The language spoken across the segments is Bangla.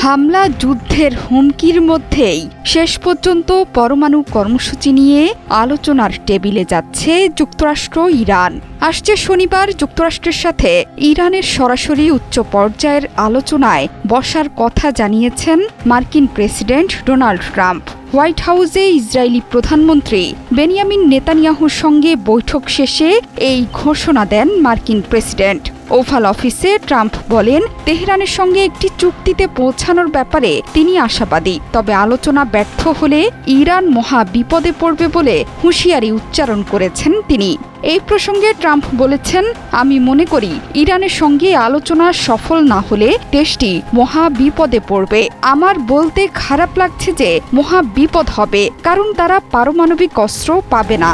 হামলা যুদ্ধের হুমকির মধ্যেই শেষ পর্যন্ত পরমাণু কর্মসূচি নিয়ে আলোচনার টেবিলে যাচ্ছে যুক্তরাষ্ট্র ইরান। আসছে শনিবার যুক্তরাষ্ট্রের সাথে ইরানের সরাসরি উচ্চ পর্যায়ের আলোচনায় বসার কথা জানিয়েছেন মার্কিন প্রেসিডেন্ট ডোনাল্ড ট্রাম্প। হোয়াইট হাউসে ইসরায়েলি প্রধানমন্ত্রী বেনিয়ামিন নেতানিয়াহুর সঙ্গে বৈঠক শেষে এই ঘোষণা দেন মার্কিন প্রেসিডেন্ট। ওভাল অফিসে ট্রাম্প বলেন, তেহরানের সঙ্গে একটি চুক্তিতে পৌঁছানোর ব্যাপারে তিনি আশাবাদী, তবে আলোচনা ব্যর্থ হলে ইরান মহা বিপদে পড়বে বলে হুঁশিয়ারি উচ্চারণ করেছেন তিনি। এই প্রসঙ্গে ট্রাম্প বলেছেন, আমি মনে করি ইরানের সঙ্গে আলোচনা সফল না হলে দেশটি মহা বিপদে পড়বে। আমার বলতে খারাপ লাগছে যে মহা বিপদ হবে, কারণ তারা পারমাণবিক অস্ত্র পাবে না।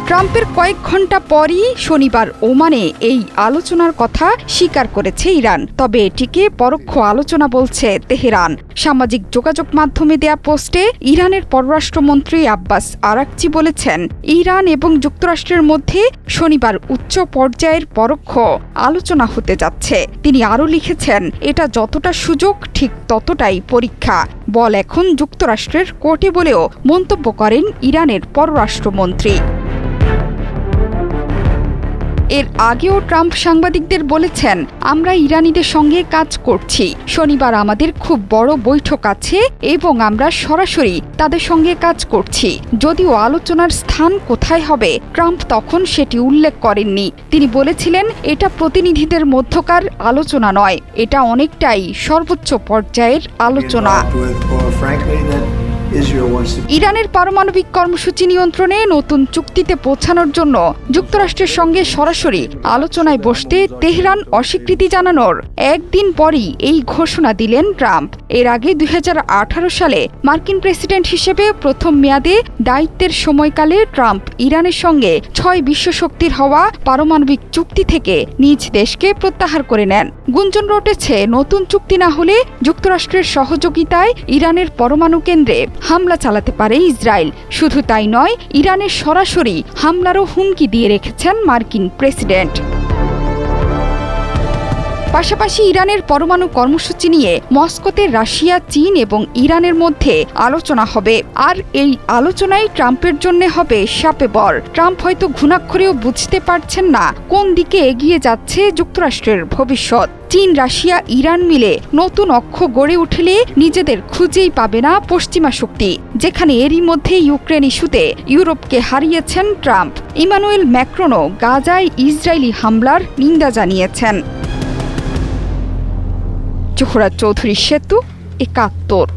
ট্রাম্পের কয়েক ঘণ্টা পরই শনিবার ওমানে এই আলোচনার কথা স্বীকার করেছে ইরান, তবে এটিকে পরোক্ষ আলোচনা বলছে তেহরান। সামাজিক যোগাযোগ মাধ্যমে দেয়া পোস্টে ইরানের পররাষ্ট্রমন্ত্রী আব্বাস আরাকচি বলেছেন, ইরান এবং যুক্তরাষ্ট্রের মধ্যে শনিবার উচ্চ পর্যায়ের পরোক্ষ আলোচনা হতে যাচ্ছে। তিনি আরও লিখেছেন, এটা যতটা সুযোগ ঠিক ততটাই পরীক্ষা। বল এখন যুক্তরাষ্ট্রের কোর্টে বলেও মন্তব্য করেন ইরানের পররাষ্ট্রমন্ত্রী। এর আগেও ট্রাম্প সাংবাদিকদের বলেছেন, আমরা ইরানিদের সঙ্গে কাজ করছি। শনিবার আমাদের খুব বড় বৈঠক আছে এবং আমরা সরাসরি তাদের সঙ্গে কাজ করছি। যদিও আলোচনার স্থান কোথায় হবে ট্রাম্প তখন সেটি উল্লেখ করেননি। তিনি বলেছিলেন, এটা প্রতিনিধিদের মধ্যকার আলোচনা নয়, এটা অনেকটাই সর্বোচ্চ পর্যায়ের আলোচনা। ইরানের পারমাণবিক কর্মসূচি নিয়ন্ত্রণে নতুন চুক্তিতে পৌঁছানোর জন্য যুক্তরাষ্ট্রের সঙ্গে সরাসরি আলোচনায় বসতে তেহরান অস্বীকৃতি জানানোর একদিন পরই এই ঘোষণা দিলেন ট্রাম্প। এর আগে 2018 সালে মার্কিন প্রেসিডেন্ট হিসেবে প্রথম মেয়াদে দায়িত্বের সময়কালে ট্রাম্প ইরানের সঙ্গে 6 বিশ্বশক্তির হওয়া পারমাণবিক চুক্তি থেকে নিজ দেশকে প্রত্যাহার করে নেন। গুঞ্জন রটেছে, নতুন চুক্তি না হলে যুক্তরাষ্ট্রের সহযোগিতায় ইরানের পরমাণু কেন্দ্রে হামলা চালাতে পারে ইসরায়েল। শুধু তাই নয়, ইরানের সরাসরি হামলারও হুমকি দিয়ে রেখেছেন মার্কিন প্রেসিডেন্ট। পাশাপাশি ইরানের পরমাণু কর্মসূচি নিয়ে মস্কোতে রাশিয়া, চীন এবং ইরানের মধ্যে আলোচনা হবে। আর এই আলোচনায় ট্রাম্পের জন্য হবে শাপে বর। ট্রাম্প হয়তো ঘুণাক্ষরেও বুঝতে পারছেন না কোন দিকে এগিয়ে যাচ্ছে যুক্তরাষ্ট্রের ভবিষ্যৎ। চীন, রাশিয়া, ইরান মিলে নতুন অক্ষ গড়ে উঠলে নিজেদের খুঁজেই পাবে না পশ্চিমা শক্তি, যেখানে এরই মধ্যে ইউক্রেন ইস্যুতে ইউরোপকে হারিয়েছেন ট্রাম্প। ইমানুয়েল ম্যাক্রনও গাজায় ইসরায়েলি হামলার নিন্দা জানিয়েছেন। জোহরা চৌধুরী সেতু, ৭১।